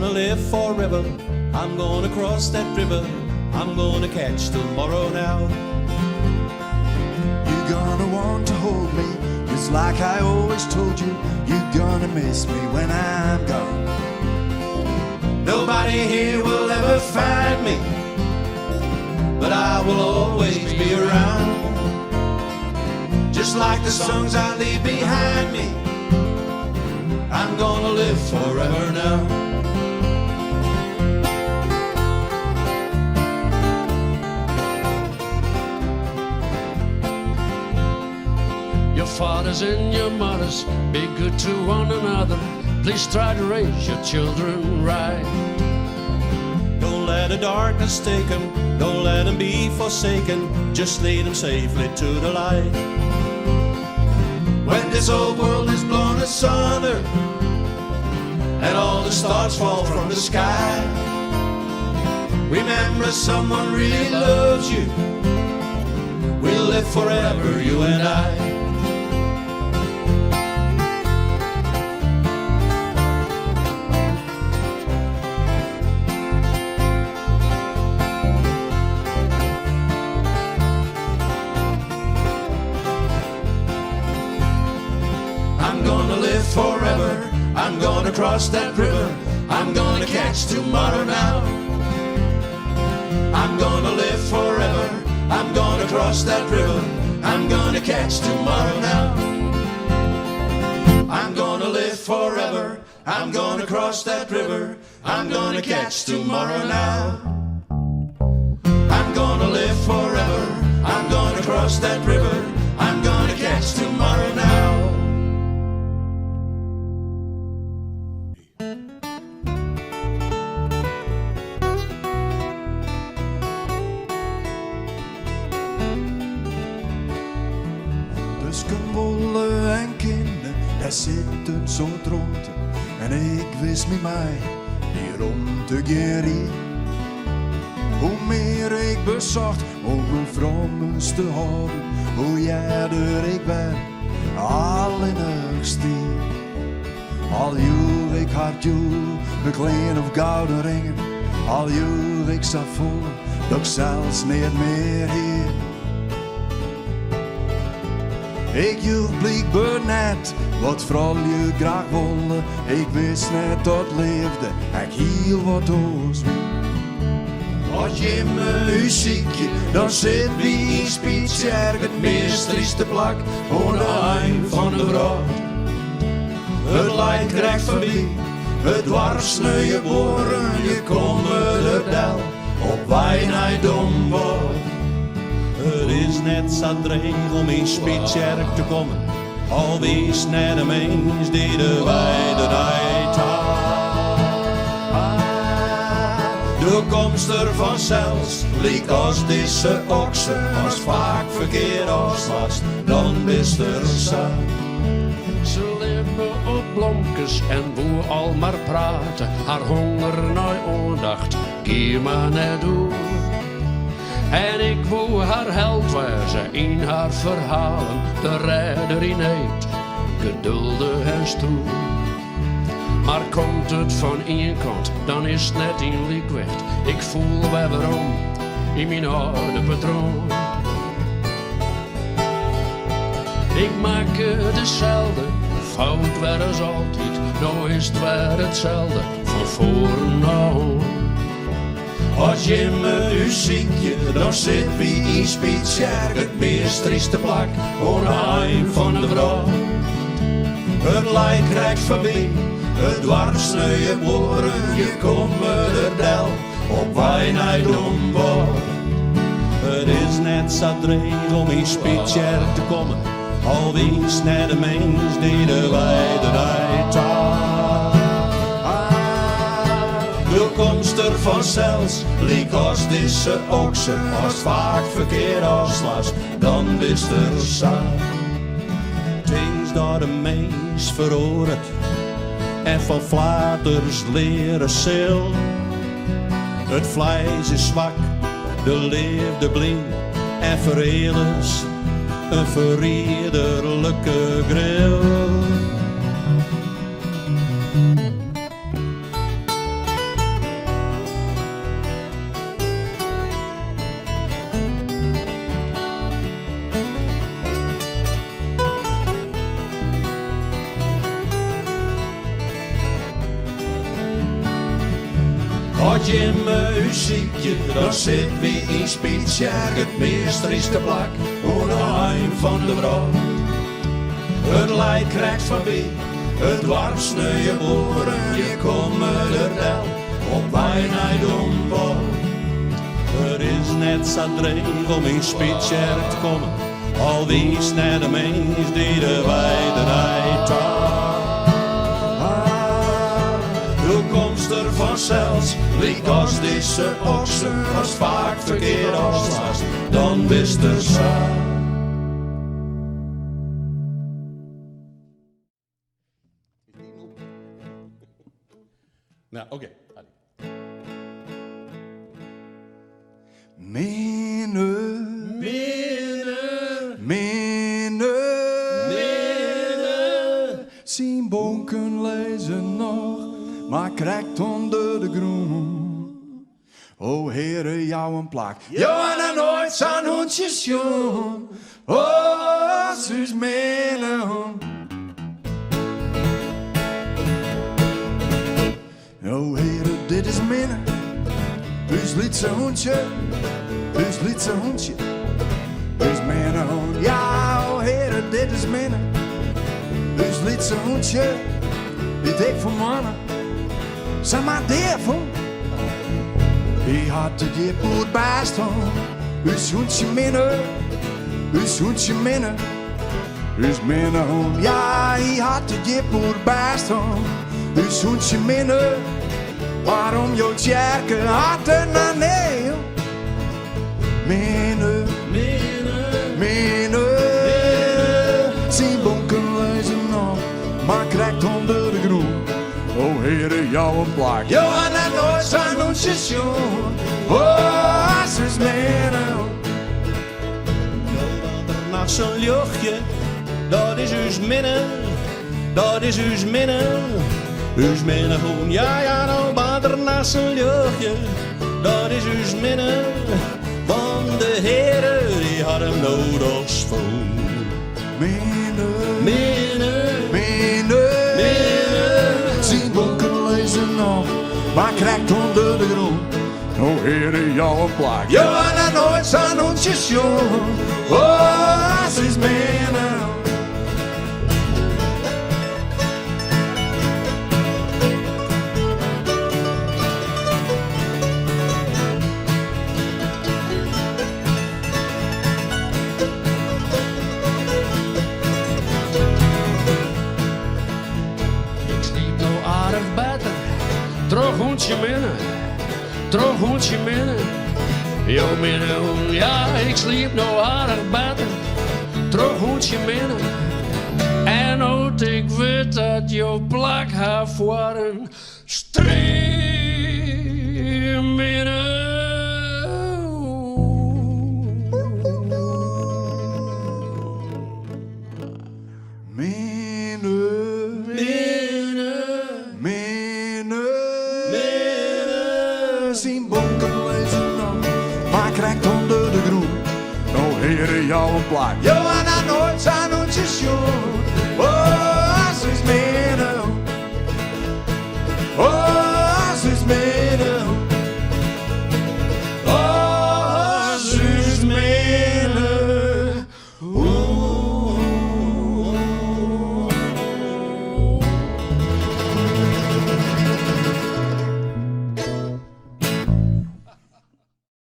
gonna live forever. I'm gonna cross that river. I'm gonna catch tomorrow now. You're gonna want to hold me, just like I always told you. You're gonna miss me when I'm gone. Nobody here will ever find me, but I will always be around. Just like the songs I leave behind me, I'm gonna live forever now. Your fathers and your mothers, be good to one another. Please try to raise your children right. Don't let the darkness take them, don't let them be forsaken. Just lead them safely to the light. When this old world is blown asunder and all the stars fall from the sky, remember someone really loves you. We'll live forever, you and I. I'm gonna live forever, I'm gonna cross that river, I'm gonna catch tomorrow now. I'm gonna live forever, I'm gonna cross that river, I'm gonna catch tomorrow now. I'm gonna live forever, I'm gonna cross that river, I'm gonna catch tomorrow now. I'm gonna live forever, I'm gonna cross that river, I'm gonna catch tomorrow now. Wollen en kinderen, daar zitten zo dronten. En ik wist met mij die rond te geren. Hoe meer ik bezocht, hoe vrommens te houden. Hoe jijder ik ben, alleenigste. Al joeg ik hard joeg, bekleen of gouden ringen. Al joeg ik zo vol, dat ik zelfs niet meer hier. Ik joeg blijkbaar net wat vooral je graag wilde. Ik wist net dat leefde, ik hiel wat oors wie. Als je me ziekje, dan zit wie in Spitsbergen het meest trieste plak. Aan de eind van de vracht. Het lijkt krijgt voorbij, het dwarsneu je boren, je komt de del op wij dom wordt. Het is net zo dreig om in Spitsbergen te komen, al wees net een mens die de wijde tijd de komst er vanzelfs, liek als deze oksen, als vaak verkeerd afslast, dan bist er zo. Ze leven op blomkes en woe al maar praten. Haar honger naar aandacht, keer maar net door. En ik wou haar held wezen in haar verhalen. De redder in eet, geduldig en stoer. Maar komt het van één kant, dan is het net in kwijt. Ik voel wel waarom in mijn oude patroon. Ik maak dezelfde fout weer als altijd. Nou is het weer hetzelfde, van voren naar aan. Als je me ziekje, dan zit wie in Spitsbergen het meest trieste plak. Onheim van de vrouw. Het lijk krijgt voorbij, het dwarsneu je boren, je komt me de del op wij dom wordt. Het is net zo dreig om in Spitsbergen te komen, al wees net de mens die de wijde tijd de komst er vanzelfs, liek als deze oksen, als vaak verkeerd afslast, dan is er saai. Things dat de mens veroordeelt en van flaters leren zil. Het vlees is zwak, de liefde blind en verhelens een verriederlijke grill. Als je me ziekje, dan zit wie in Spitsbergen. Het meester is de plak, onheim van de vrouw. Het lijk krijgt van wie, het warm sneuien boeren. Je komt er wel op bijna dombouw. Er is net zo dreig om in Spitsbergen te komen. Al wie is net de mens die de weiderij taalt. De komst er vanzelfs, wie kost deze oksen, als vaak verkeerd als dan wist er zo. Nou, oké. Zien bonken lezen nog, maar krijgt onder de groen. O Heere, jou een plak. Ja, en nooit zijn hondjes jong. Oh, zus mene hond. O Heere, dit is minne. Dus lietse hondje, dus lietse hondje. Dus mene hond. Ja, o Heere, dit is minne. Dus lietse hondje, die dik voor mannen. Zeg maar daarvan. Wie had het je poet bijstaan? Dus hondje minne, dus hondje minne. Dus minne hond. Ja, hij had het je poet bijstaan. Dus hondje minne. Waarom jouw tjerken had er naar nee? Minne, minne. Zien bonken lezen nog, maar krijgt onder de groen. O Heere, jou een plak. Johan en nooit zijn hondjes jong. Oh, zus minne. Nacht zo'n luchtje, dat is uws minne, dat is uws minne. Uws minne groen, ja, nou baat er naast zo'n luchtje, dat is uws minne. Want de Heere, die had hem nodig schoon. Minne, Minne, minne. minne. Zien bonken lezen nog, maar krijgt onder de groen. O Heere, jou een plak. Johan en nooit zijn hondjes jong. Oh, zus minne. Terug hondje minnen, terug hondje minnen. Jo minnen, ja, ik sliep nou aardig beter. Terug hondje minnen. En ook ik weet dat jouw plak haar voor een stream minnen. Zien bonken lezen nog, maar krijgt onder de groen. O Heere, jou een plak. Johan en nooit zijn hondjes jong. Oh, zus minne. Oh,